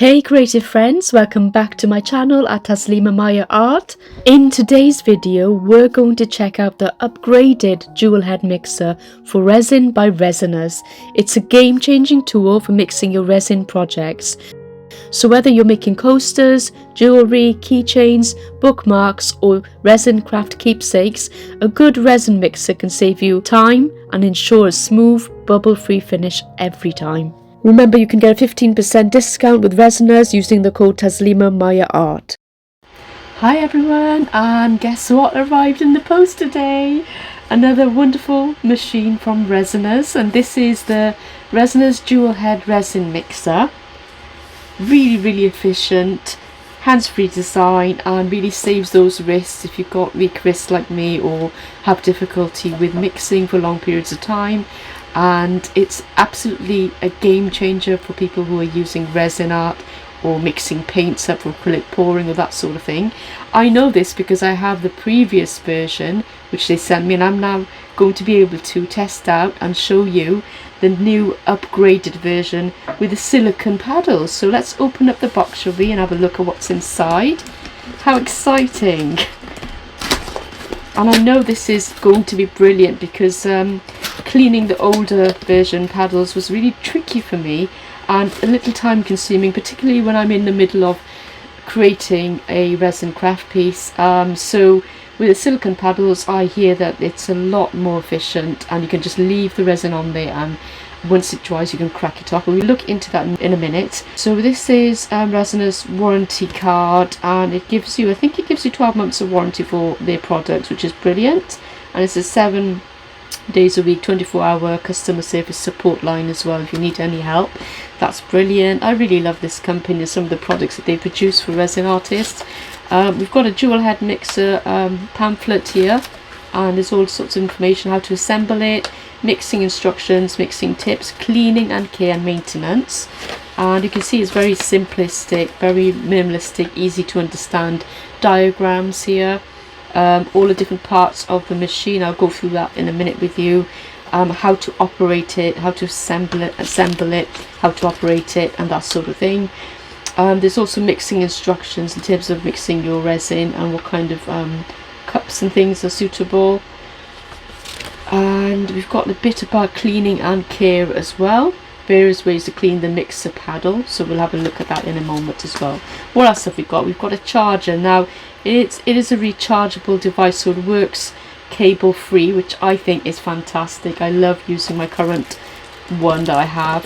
Hey creative friends, welcome back to my channel at Taslima Art. In today's video, we're going to check out the upgraded Dual-Head Mixer for resin by Resiners. It's a game-changing tool for mixing your resin projects. So whether you're making coasters, jewellery, keychains, bookmarks or resin craft keepsakes, a good resin mixer can save you time and ensure a smooth, bubble-free finish every time. Remember, you can get a 15% discount with Resiners using the code Taslima Art. Hi everyone, and guess what arrived in the post today? Another wonderful machine from Resiners, and this is the Resiners Dual-Head Resin Mixer. Really efficient, hands-free design, and really saves those wrists if you've got weak wrists like me or have difficulty with mixing for long periods of time. And it's absolutely a game changer for people who are using resin art or mixing paints up for acrylic pouring or that sort of thing. I know this because I have the previous version which they sent me, and I'm now going to be able to test out and show you the new upgraded version with the silicone paddles. So let's open up the box, shall we, and have a look at what's inside. How exciting! And I know this is going to be brilliant because cleaning the older version paddles was really tricky for me and a little time consuming, particularly when I'm in the middle of creating a resin craft piece. So with the silicone paddles, I hear that it's a lot more efficient and you can just leave the resin on there, and once it dries you can crack it off. We'll look into that in a minute. So this is Resiners warranty card, and it gives you, I think it gives you 12 months of warranty for their products, which is brilliant. And it's a 7 days a week 24-hour customer service support line as well if you need any help. That's brilliant. I really love this company and some of the products that they produce for resin artists. We've got a dual head mixer pamphlet here, and there's all sorts of information how to assemble it, mixing instructions, mixing tips, cleaning and care and maintenance. And you can see it's very simplistic, very minimalistic, easy to understand diagrams here. All the different parts of the machine, I'll go through that in a minute with you. How to operate it, how to assemble it, how to operate it, and that sort of thing. There's also mixing instructions in terms of mixing your resin and what kind of cups and things are suitable. And we've got a bit about cleaning and care as well, various ways to clean the mixer paddle, so we'll have a look at that in a moment as well. What else have we got? We've got a charger. Now it is a rechargeable device, so it works cable free, which I think is fantastic. I love using my current one that I have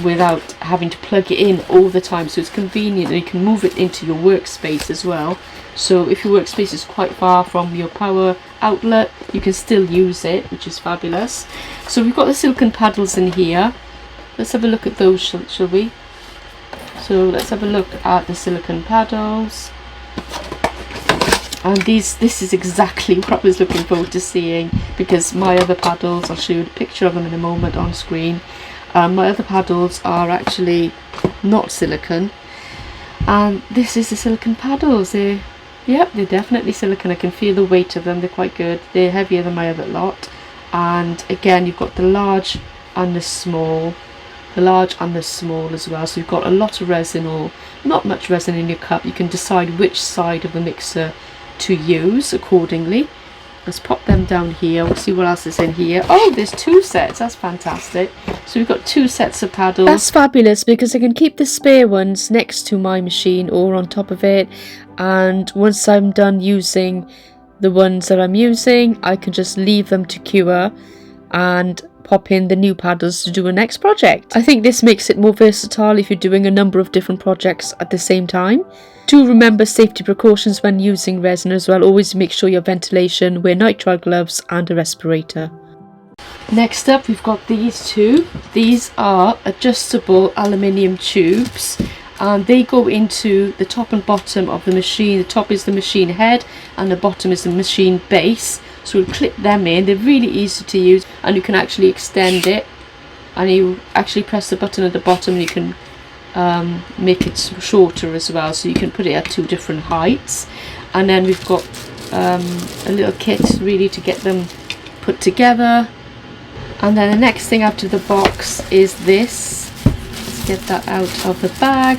without having to plug it in all the time, so it's convenient, and you can move it into your workspace as well. So if your workspace is quite far from your power outlet, you can still use it, which is fabulous. So we've got the silicone paddles in here. Let's have a look at those, shall we? So let's have a look at the silicone paddles. And this is exactly what I was looking forward to seeing, because my other paddles, I'll show you a picture of them in a moment on screen. My other paddles are actually not silicone, and this is the silicone paddles. They're definitely silicone. I can feel the weight of them. They're quite good. They're heavier than my other lot. And again, you've got the large and the small. The large and the small as well. So you've got a lot of resin or not much resin in your cup. You can decide which side of the mixer to use accordingly. Let's pop them down here. We'll see what else is in here. Oh, there's 2 sets. That's fantastic. So we've got 2 sets of paddles. That's fabulous because I can keep the spare ones next to my machine or on top of it, and once I'm done using the ones that I'm using, I can just leave them to cure and pop in the new paddles to do a next project. I think this makes it more versatile if you're doing a number of different projects at the same time. Do remember safety precautions when using resin as well. Always make sure you have ventilation, wear nitrile gloves and a respirator. Next up, we've got these 2. These are adjustable aluminium tubes, and they go into the top and bottom of the machine. The top is the machine head and the bottom is the machine base. So we'll clip them in. They're really easy to use, and you can actually extend it, and you actually press the button at the bottom and you can make it shorter as well, so you can put it at 2 different heights. And then we've got a little kit really to get them put together. And then the next thing out of the box is this. Let's get that out of the bag.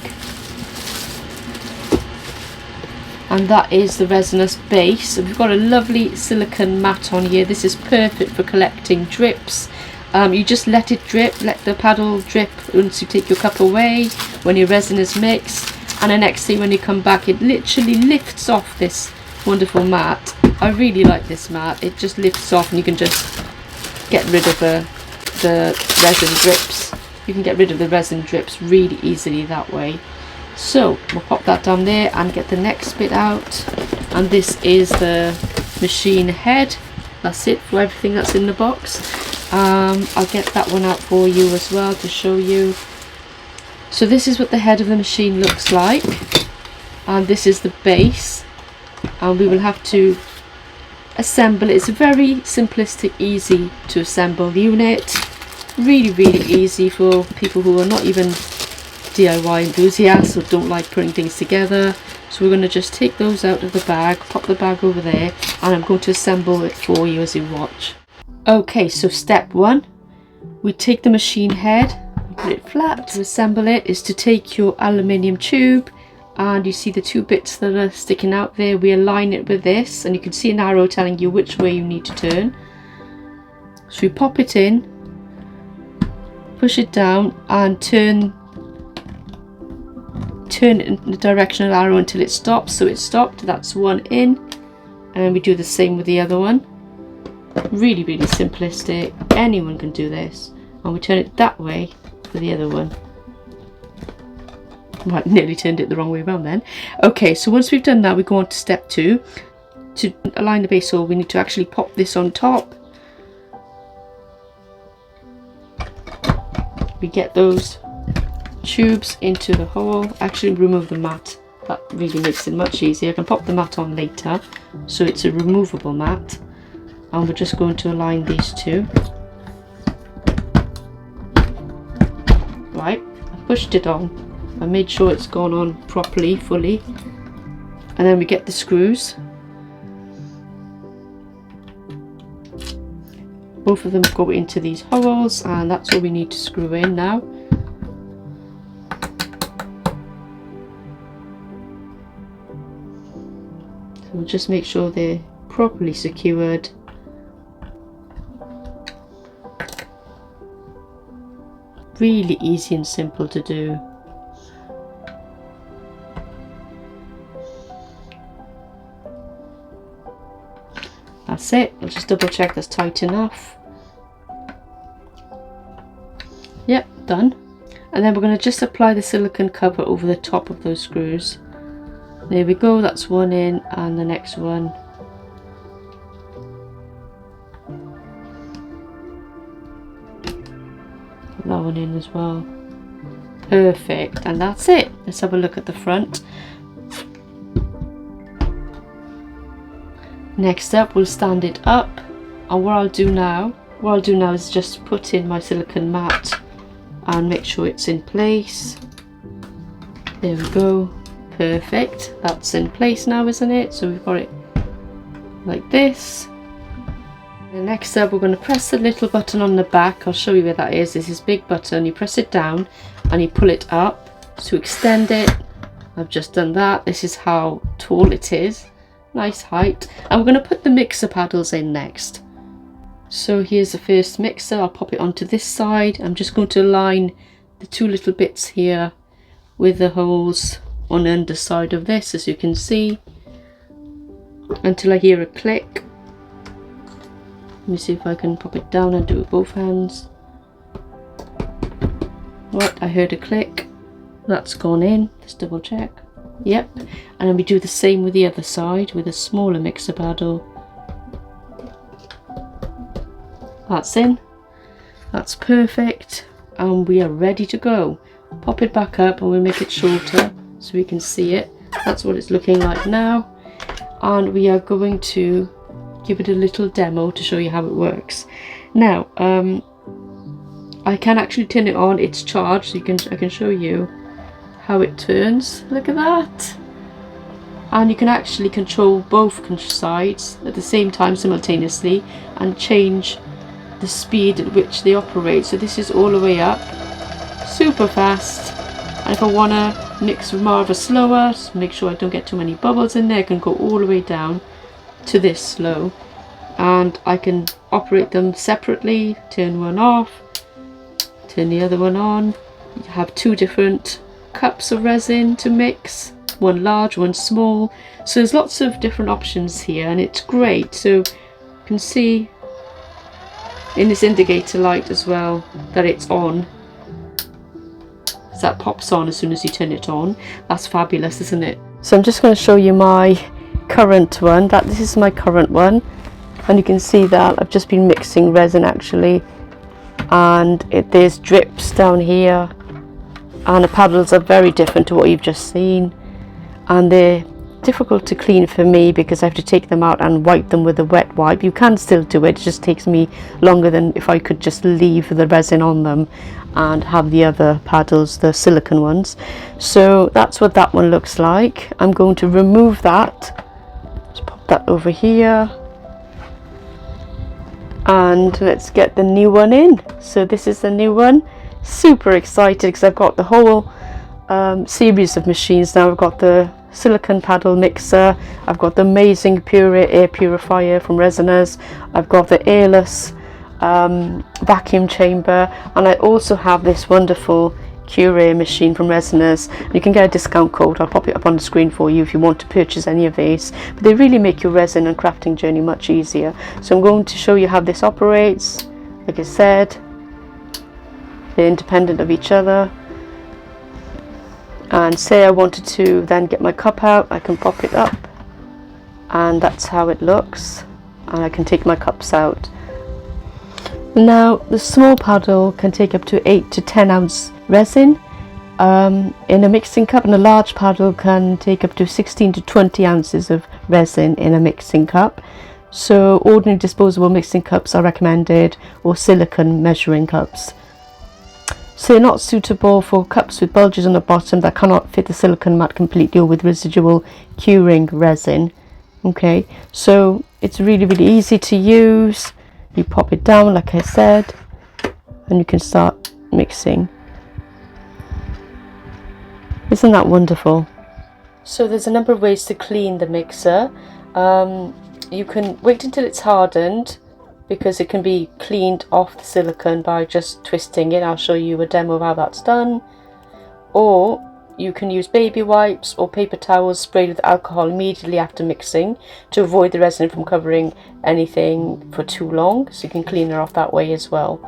and that is the Resiners base. We've got a lovely silicone mat on here. This is perfect for collecting drips. You just let it drip, let the paddle drip once you take your cup away when your resin is mixed, and the next thing when you come back it literally lifts off this wonderful mat. I really like this mat. It just lifts off and you can just get rid of the resin drips. You can get rid of the resin drips really easily that way. So we'll pop that down there and get the next bit out, and this is the machine head. That's it for everything that's in the box. I'll get that one out for you as well to show you. So this is what the head of the machine looks like, and this is the base, and we will have to assemble it. It's a very simplistic, easy to assemble unit. Really easy for people who are not even DIY enthusiasts or don't like putting things together. So we're going to just take those out of the bag, pop the bag over there, and I'm going to assemble it for you as you watch. Okay, so step one, we take the machine head, put it flat. To assemble it is to take your aluminium tube, and you see the two bits that are sticking out there. We align it with this, and you can see an arrow telling you which way you need to turn. So we pop it in, push it down, and turn it in the directional arrow until it stops. So it stopped, that's one in, and we do the same with the other one. Really simplistic, anyone can do this. And we turn it that way for the other one. Right, nearly turned it the wrong way around then. Okay, so once we've done that, we go on to step two. To align the base hole, we need to actually pop this on top. We get those tubes into the hole. Actually remove the mat, that really makes it much easier. I can pop the mat on later, so it's a removable mat, and we're just going to align these two. Right, I pushed it on, I made sure it's gone on properly, fully, and then we get the screws. Both of them go into these holes, and that's all we need to screw in now. So we'll just make sure they're properly secured. Really easy and simple to do. That's it. I'll just double check that's tight enough. Yep, done. And then we're going to just apply the silicone cover over the top of those screws. There we go, that's one in, and the next one. Put that one in as well. Perfect, and that's it. Let's have a look at the front. Next up, we'll stand it up, and what I'll do now is just put in my silicone mat and make sure it's in place. There we go. Perfect, that's in place now, isn't it? So we've got it like this. And next up, we're going to press the little button on the back. I'll show you where that is. There's this big button, you press it down and you pull it up to extend it. I've just done that. This is how tall it is. Nice height. And we're going to put the mixer paddles in next. So here's the first mixer. I'll pop it onto this side. I'm just going to align the two little bits here with the holes on the underside of this, as you can see, until I hear a click. Let me see if I can pop it down and do it with both hands. Right, I heard a click. That's gone in. Let's double check. Yep, and then we do the same with the other side with a smaller mixer paddle. That's in. That's perfect, and we are ready to go. Pop it back up and we'll make it shorter so we can see it. That's what it's looking like now, and we are going to give it a little demo to show you how it works. Now I can actually turn it on. It's charged, so I can show you how it turns. Look at that. And you can actually control both sides at the same time simultaneously and change the speed at which they operate. So this is all the way up, super fast, and if I want to mix rather slower, so make sure I don't get too many bubbles in there. I can go all the way down to this slow, and I can operate them separately, turn one off, turn the other one on. You have two different cups of resin to mix, one large, one small, so there's lots of different options here, and it's great. So you can see in this indicator light as well that it's on. So that pops on as soon as you turn it on. That's fabulous, isn't it? So I'm just going to show you my current one. This is my current one, and you can see that I've just been mixing resin actually, and there's drips down here, and the paddles are very different to what you've just seen, and they're difficult to clean for me because I have to take them out and wipe them with a wet wipe. You can still do it, it just takes me longer than if I could just leave the resin on them and have the other paddles, the silicone ones. So that's what that one looks like. I'm going to remove that, just pop that over here, and let's get the new one in. So this is the new one. Super excited because I've got the whole series of machines now. I've got the silicone paddle mixer, I've got the amazing Pure air purifier from Resiners, I've got the airless vacuum chamber, and I also have this wonderful Pure machine from Resiners. You can get a discount code, I'll pop it up on the screen for you if you want to purchase any of these, but they really make your resin and crafting journey much easier. So I'm going to show you how this operates. Like I said, they're independent of each other. And say I wanted to then get my cup out, I can pop it up, and that's how it looks, and I can take my cups out. Now the small paddle can take up to 8 to 10 ounce resin in a mixing cup, and a large paddle can take up to 16 to 20 ounces of resin in a mixing cup. So ordinary disposable mixing cups are recommended, or silicone measuring cups. So they're not suitable for cups with bulges on the bottom that cannot fit the silicone mat completely, or with residual curing resin. Okay, so it's really easy to use. You pop it down like I said, and you can start mixing. Isn't that wonderful? So there's a number of ways to clean the mixer. You can wait until it's hardened, because it can be cleaned off the silicone by just twisting it. I'll show you a demo of how that's done. Or you can use baby wipes or paper towels sprayed with alcohol immediately after mixing to avoid the resin from covering anything for too long, so you can clean it off that way as well.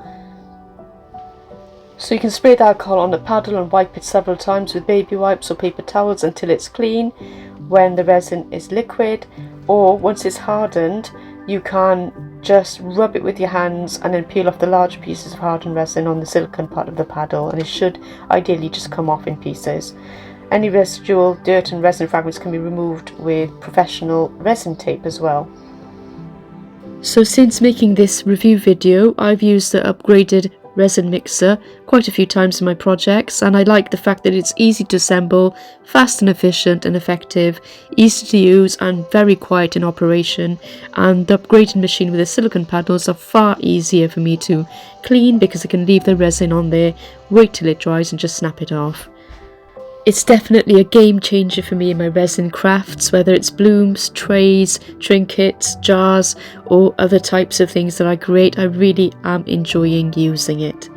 So you can spray the alcohol on the paddle and wipe it several times with baby wipes or paper towels until it's clean when the resin is liquid, or once it's hardened you can just rub it with your hands and then peel off the large pieces of hardened resin on the silicone part of the paddle, and it should ideally just come off in pieces. Any residual dirt and resin fragments can be removed with professional resin tape as well. So since making this review video, I've used the upgraded resin mixer quite a few times in my projects, and I like the fact that it's easy to assemble, fast and efficient and effective, easy to use and very quiet in operation. And the upgraded machine with the silicone paddles are far easier for me to clean because I can leave the resin on there, wait till it dries and just snap it off. It's definitely a game changer for me in my resin crafts, whether it's blooms, trays, trinkets, jars or other types of things that I create. I really am enjoying using it.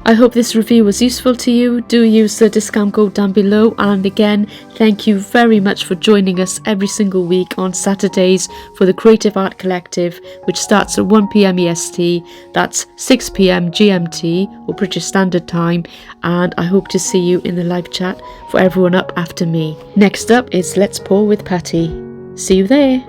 I hope this review was useful to you. Do use the discount code down below, and again thank you very much for joining us every single week on Saturdays for the Creative Art Collective, which starts at 1 PM EST, that's 6 PM GMT or British Standard Time, and I hope to see you in the live chat for everyone up after me. Next up is Let's Pour with Patty. See you there.